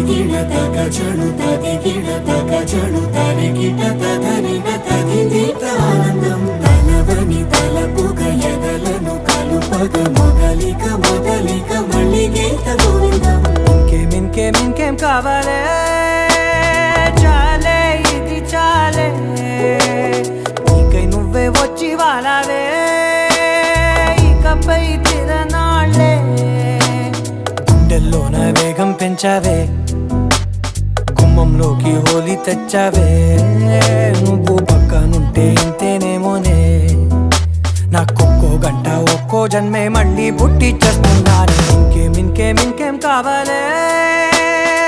తదిగిడ తగ చడు తదిగిడ తగ చడు తరిగిట తదరిన తదిదీత ఆనందం తలవని తలపుగ ఎదలను కలుపగ మొదలిక మొదలిక మళ్ళీ గీత గోవిందం. ఇంకేం కావాలే చాలే ఇది చాలే నీకై నువ్వే వచ్చి వాలావే ఇకపై తిరనాళ్ళే గుండెల్లోన వేగం పెంచావే గుమ్మంలోకి హోలీ తెచ్చావే నువ్వు పక్కనుంటే ఇంతేనేమోనే నాకొక్కో గంట ఒక్కో జన్మే మళ్ళీ పుట్టి చేస్తున్నాను. ఇంకేం కావాలే